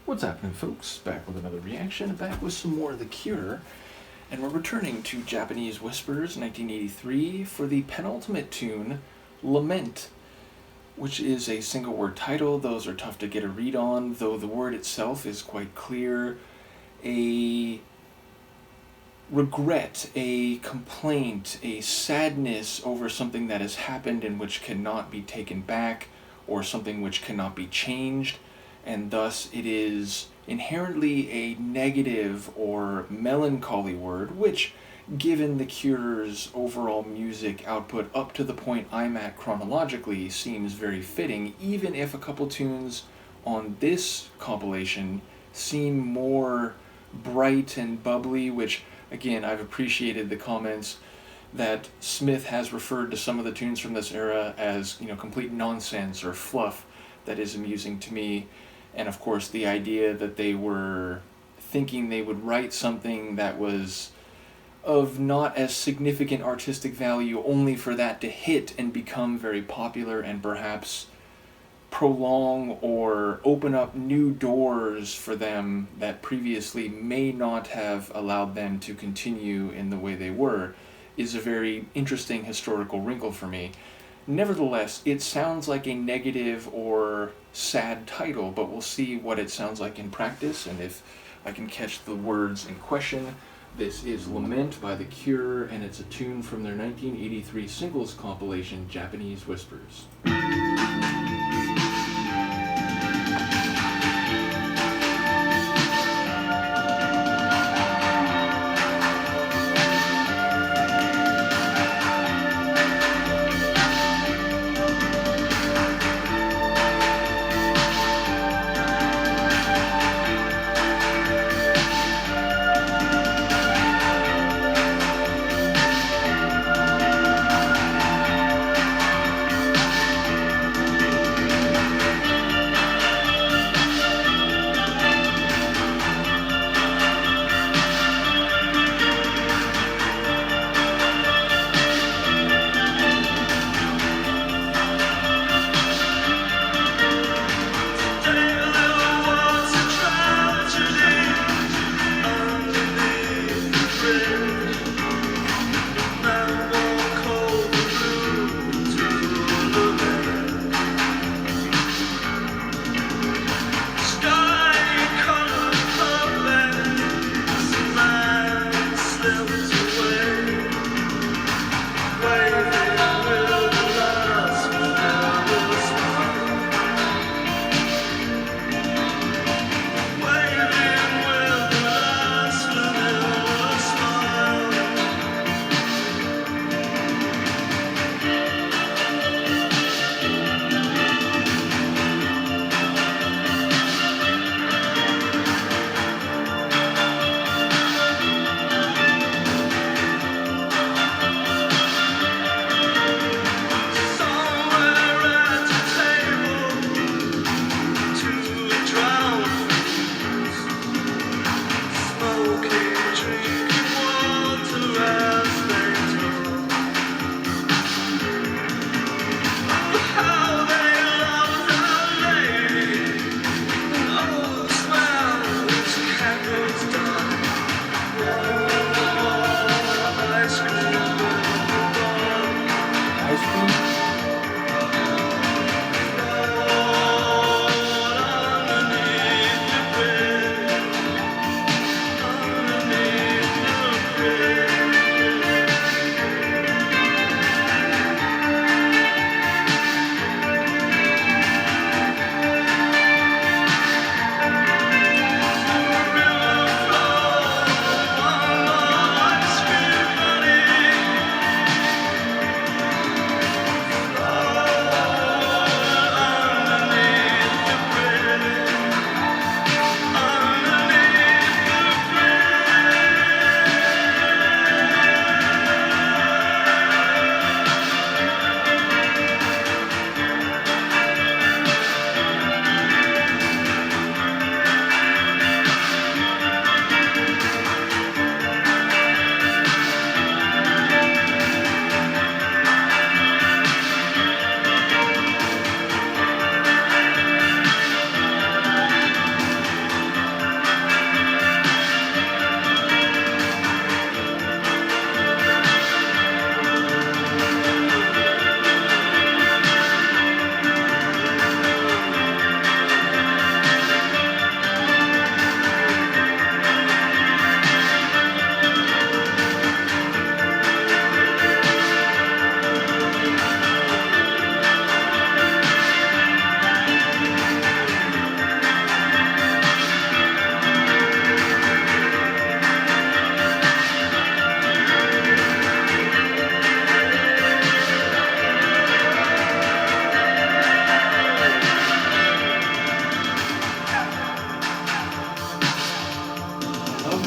What's happening, folks? Back with another reaction, back with some more of The Cure, and we're returning to Japanese Whispers 1983 for the penultimate tune, Lament, which is a single word title. Those are tough to get a read on, though the word itself is quite clear. A regret, a complaint, a sadness over something that has happened and which cannot be taken back, or something which cannot be changed, and thus it is inherently a negative or melancholy word, which, given The Cure's overall music output up to the point I'm at chronologically, seems very fitting, even if a couple tunes on this compilation seem more bright and bubbly, which, again, I've appreciated the comments that Smith has referred to some of the tunes from this era as, complete nonsense or fluff. That is amusing to me. And of course, the idea that they were thinking they would write something that was of not as significant artistic value only for that to hit and become very popular and perhaps prolong or open up new doors for them that previously may not have allowed them to continue in the way they were, is a very interesting historical wrinkle for me. Nevertheless, it sounds like a negative or sad title, but we'll see what it sounds like in practice and if I can catch the words in question. This is Lament by The Cure, and it's a tune from their 1983 singles compilation, Japanese Whispers.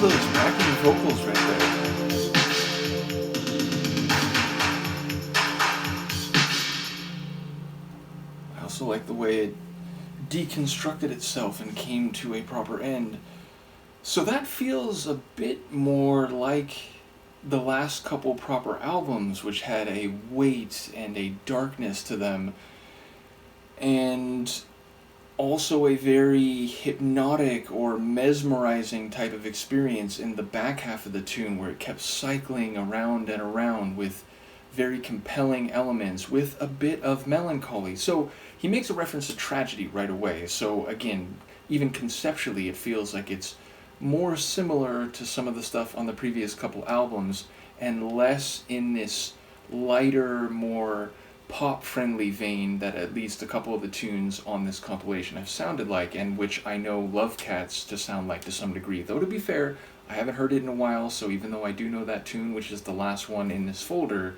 those backing vocals right there. I also like the way it deconstructed itself and came to a proper end. So that feels a bit more like the last couple proper albums, which had a weight and a darkness to them, and also a very hypnotic or mesmerizing type of experience in the back half of the tune, where it kept cycling around and around with very compelling elements with a bit of melancholy. So he makes a reference to tragedy right away. So again, even conceptually, it feels like it's more similar to some of the stuff on the previous couple albums and less in this lighter, more pop-friendly vein that at least a couple of the tunes on this compilation have sounded like, and which I know Love Cats to sound like to some degree. Though to be fair, I haven't heard it in a while, so even though I do know that tune, which is the last one in this folder,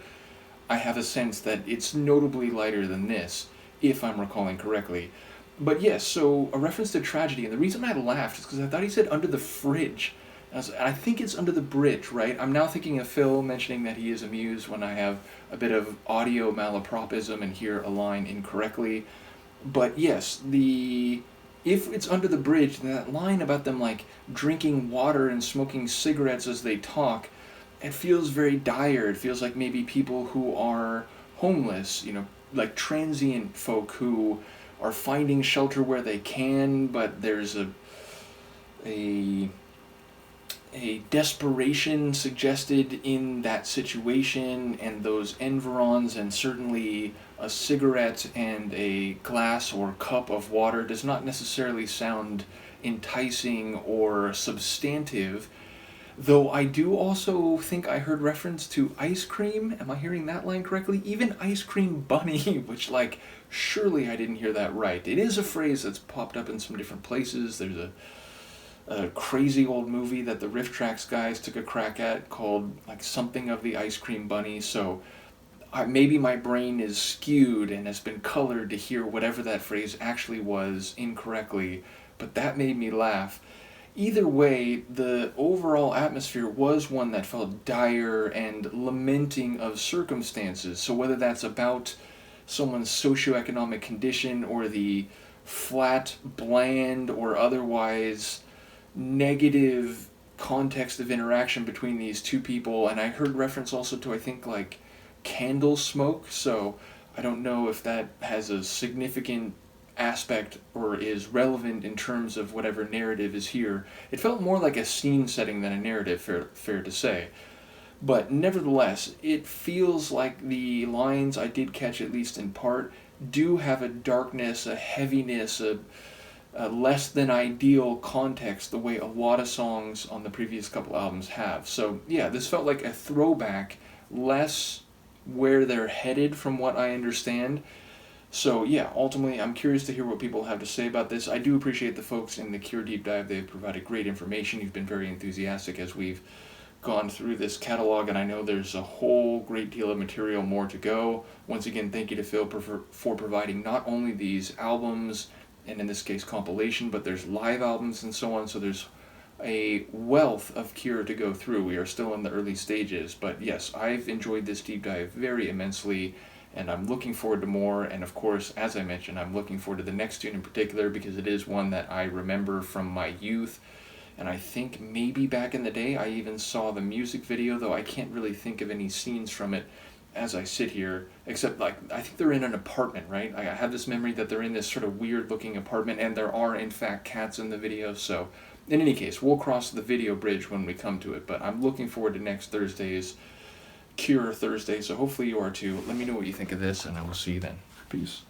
I have a sense that it's notably lighter than this, if I'm recalling correctly. But yes, so a reference to tragedy, and the reason I laughed is because I thought he said under the fridge. I think it's under the bridge, right? I'm now thinking of Phil mentioning that he is amused when I have a bit of audio malapropism and hear a line incorrectly. But yes, if it's under the bridge, then that line about them like drinking water and smoking cigarettes as they talk, it feels very dire. It feels like maybe people who are homeless, like transient folk who are finding shelter where they can, but there's a desperation suggested in that situation, and those environs, and certainly a cigarette and a glass or cup of water does not necessarily sound enticing or substantive. Though I do also think I heard reference to ice cream. Am I hearing that line correctly? Even ice cream bunny, which, like, surely I didn't hear that right. It is a phrase that's popped up in some different places. There's a crazy old movie that the Riff Tracks guys took a crack at called, like, something of the ice cream bunny. So maybe my brain is skewed and has been colored to hear whatever that phrase actually was incorrectly. But that made me laugh. Either way, the overall atmosphere was one that felt dire and lamenting of circumstances. So whether that's about someone's socioeconomic condition or the flat, bland, or otherwise negative context of interaction between these two people, and I heard reference also to, I think, like, candle smoke, so I don't know if that has a significant aspect or is relevant in terms of whatever narrative is here. It felt more like a scene setting than a narrative, fair to say. But nevertheless, it feels like the lines I did catch, at least in part, do have a darkness, a heaviness, a less than ideal context the way a lot of songs on the previous couple albums have. So yeah, this felt like a throwback, less where they're headed from what I understand. So yeah, ultimately I'm curious to hear what people have to say about this. I do appreciate the folks in the Cure Deep Dive. They've provided great information. You've been very enthusiastic as we've gone through this catalog, and I know there's a whole great deal of material more to go. Once again, thank you to Phil for providing not only these albums, and in this case compilation, but there's live albums and so on, so there's a wealth of Cure to go through. We are still in the early stages, but yes, I've enjoyed this deep dive very immensely, and I'm looking forward to more. And of course, as I mentioned, I'm looking forward to the next tune in particular, because it is one that I remember from my youth, and I think maybe back in the day I even saw the music video, though I can't really think of any scenes from it as I sit here, except, like, I think they're in an apartment, right? I have this memory that they're in this sort of weird looking apartment, and there are in fact cats in the video. So in any case, we'll cross the video bridge when we come to it, but I'm looking forward to next Thursday's Cure Thursday, so hopefully you are too. Let me know what you think of this, and I will see you then. Peace.